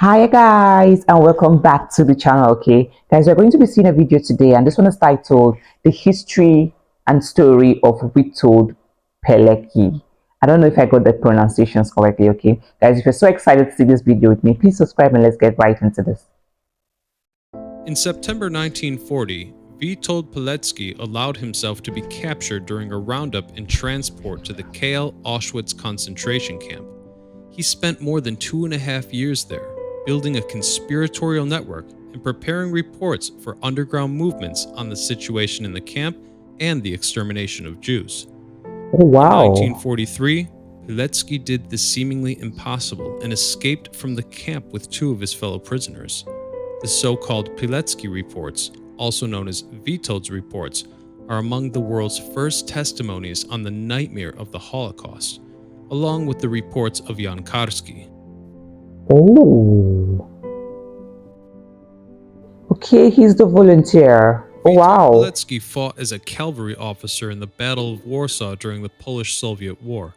Hi guys, and welcome back to the channel. Okay guys, we're going to be seeing a video today, and this one is titled The History and Story of Witold Pilecki. I don't know if I got the pronunciations correctly. Okay guys, if you're so excited to see this video with me, please subscribe and let's get right into this. In September 1940, Witold Pilecki allowed himself to be captured during a roundup and transport to the KL Auschwitz concentration camp. He spent more than 2.5 years there, building a conspiratorial network and preparing reports for underground movements on the situation in the camp and the extermination of Jews. Oh wow. In 1943, Pilecki did the seemingly impossible and escaped from the camp with 2 of his fellow prisoners. The so-called Pilecki reports, also known as Witold's reports, are among the world's first testimonies on the nightmare of the Holocaust, along with the reports of Jan Karski. Oh, okay, he's the volunteer. Oh wow. Pilecki fought as a cavalry officer in the Battle of Warsaw during the Polish-Soviet War.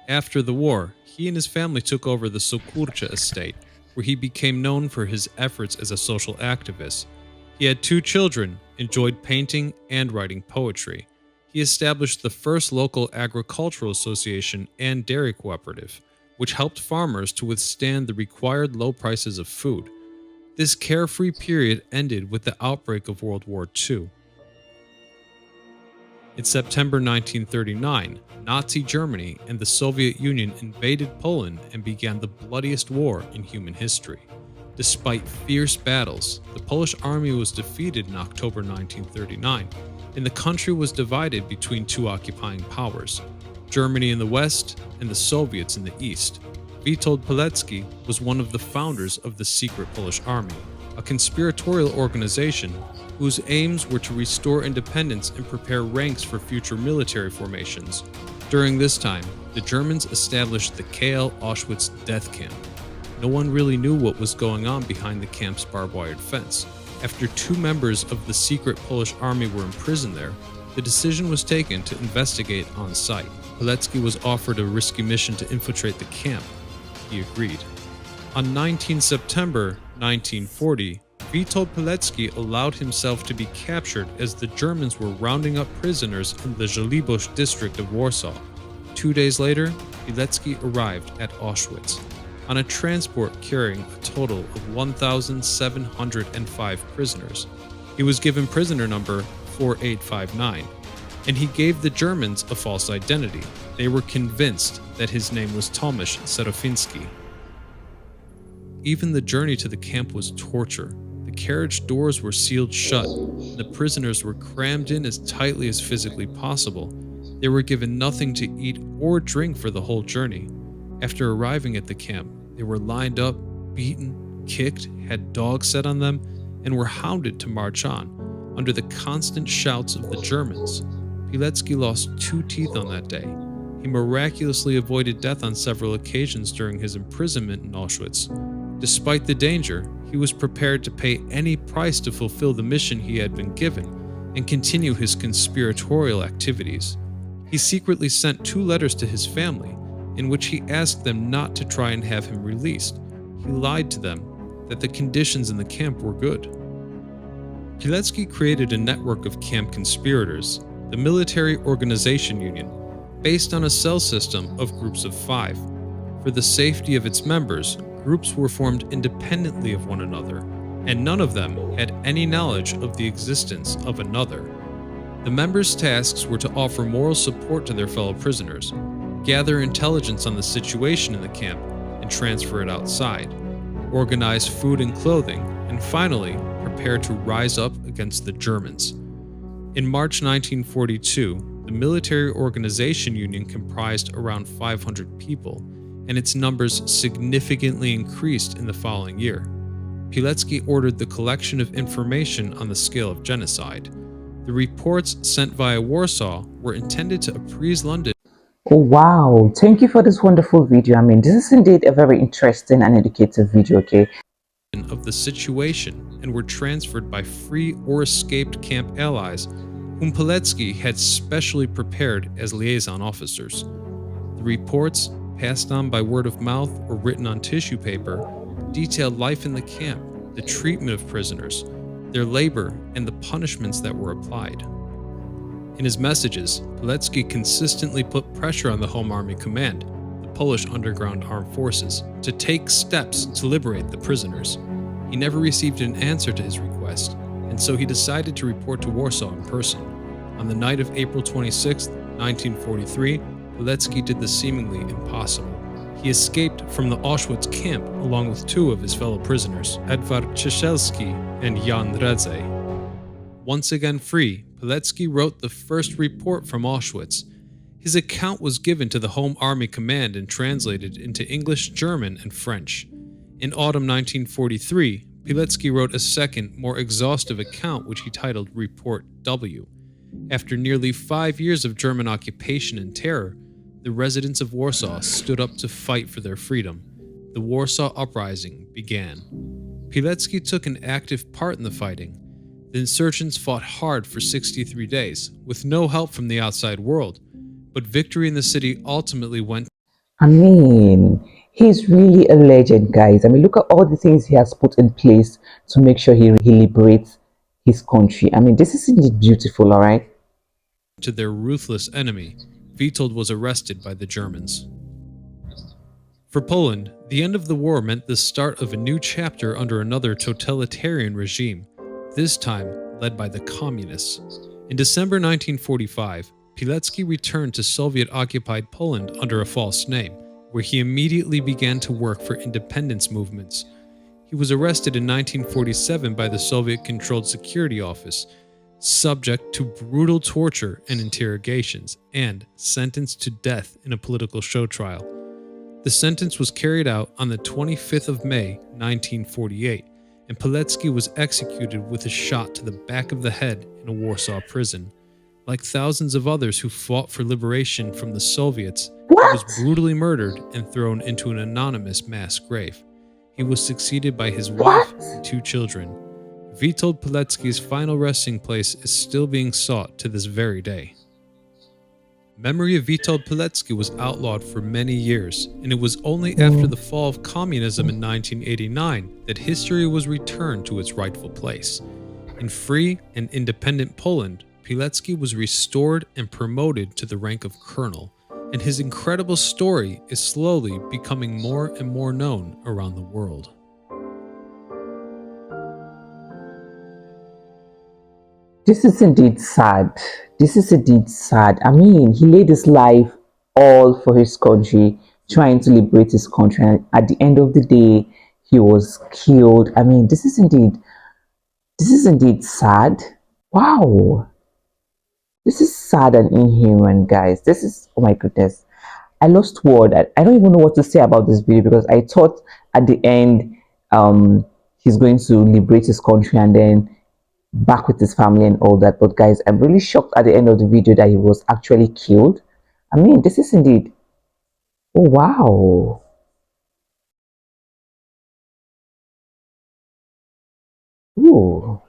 After the war, he and his family took over the Sokurcha estate, where he became known for his efforts as a social activist. He had 2 children, enjoyed painting and writing poetry. He established the first local agricultural association and dairy cooperative, which helped farmers to withstand the required low prices of food. This carefree period ended with the outbreak of World War II. In September 1939, Nazi Germany and the Soviet Union invaded Poland and began the bloodiest war in human history. Despite fierce battles, the Polish army was defeated in October 1939, and the country was divided between 2 occupying powers, Germany in the west and the Soviets in the east. Witold Pilecki was one of the founders of the Secret Polish Army, a conspiratorial organization whose aims were to restore independence and prepare ranks for future military formations. During this time, the Germans established the KL Auschwitz death camp. No one really knew what was going on behind the camp's barbed wire fence. After 2 members of the secret Polish army were imprisoned there, the decision was taken to investigate on site. Pilecki was offered a risky mission to infiltrate the camp. He agreed. On 19 September 1940, Witold Pilecki allowed himself to be captured as the Germans were rounding up prisoners in the Żoliborz district of Warsaw. 2 days later, Pilecki arrived at Auschwitz on a transport carrying a total of 1,705 prisoners. He was given prisoner number 4859, and he gave the Germans a false identity. They were convinced that his name was Tomasz Serofiński. Even the journey to the camp was torture. The carriage doors were sealed shut, and the prisoners were crammed in as tightly as physically possible. They were given nothing to eat or drink for the whole journey. After arriving at the camp, they were lined up, beaten, kicked, had dogs set on them, and were hounded to march on, under the constant shouts of the Germans. Pilecki lost 2 teeth on that day. He miraculously avoided death on several occasions during his imprisonment in Auschwitz. Despite the danger, he was prepared to pay any price to fulfill the mission he had been given and continue his conspiratorial activities. He secretly sent 2 letters to his family, in which he asked them not to try and have him released. He lied to them that the conditions in the camp were good. Pilecki created a network of camp conspirators, the Military Organization Union, based on a cell system of groups of 5. For the safety of its members, groups were formed independently of one another, and none of them had any knowledge of the existence of another. The members' tasks were to offer moral support to their fellow prisoners, gather intelligence on the situation in the camp and transfer it outside, organize food and clothing, and finally, prepare to rise up against the Germans. In March 1942, the Military Organization Union comprised around 500 people, and its numbers significantly increased in the following year. Pilecki ordered the collection of information on the scale of genocide. The reports sent via Warsaw were intended to appease London. Oh wow, thank you for this wonderful video. I mean, this is indeed a very interesting and educative video. Okay, of the situation, and were transferred by free or escaped camp allies whom Pilecki had specially prepared as liaison officers. The reports, passed on by word of mouth or written on tissue paper, detailed life in the camp, the treatment of prisoners, their labor, and the punishments that were applied. In his messages, Pilecki consistently put pressure on the Home Army Command, the Polish underground armed forces, to take steps to liberate the prisoners. He never received an answer to his request, and so he decided to report to Warsaw in person. On the night of April 26, 1943, Pilecki did the seemingly impossible. He escaped from the Auschwitz camp along with two of his fellow prisoners, Edward Ciesielski and Jan Redze. Once again free, Pilecki wrote the first report from Auschwitz. His account was given to the Home Army Command and translated into English, German, and French. In autumn 1943, Pilecki wrote a second, more exhaustive account which he titled Report W. After nearly 5 years of German occupation and terror, the residents of Warsaw stood up to fight for their freedom. The Warsaw Uprising began. Pilecki took an active part in the fighting. The insurgents fought hard for 63 days, with no help from the outside world, but victory in the city ultimately went. I mean, he's really a legend, guys. I mean, look at all the things he has put in place to make sure he liberates his country. I mean, this is indeed beautiful, all right? To their ruthless enemy, Witold was arrested by the Germans. For Poland, the end of the war meant the start of a new chapter under another totalitarian regime, this time led by the Communists. In December 1945, Pilecki returned to Soviet-occupied Poland under a false name, where he immediately began to work for independence movements. He was arrested in 1947 by the Soviet-controlled security office, subject to brutal torture and interrogations, and sentenced to death in a political show trial. The sentence was carried out on the 25th of May, 1948, and Pilecki was executed with a shot to the back of the head in a Warsaw prison. Like thousands of others who fought for liberation from the Soviets, he was brutally murdered and thrown into an anonymous mass grave. He was succeeded by his wife and two children. Witold Pilecki's final resting place is still being sought to this very day. Memory of Witold Pilecki was outlawed for many years, and it was only after the fall of communism in 1989 that history was returned to its rightful place. In free and independent Poland, Pilecki was restored and promoted to the rank of colonel, and his incredible story is slowly becoming more and more known around the world. This is indeed sad. This is indeed sad. I mean, he laid his life all for his country, trying to liberate his country. And at the end of the day, he was killed. I mean, this is indeed sad. Wow. This is sad and inhuman, guys. This is, oh my goodness. I lost word. I don't even know what to say about this video because I thought at the end he's going to liberate his country and then back with his family and all that. But guys, I'm really shocked at the end of the video that he was actually killed. I mean, this is indeed, oh wow. Ooh.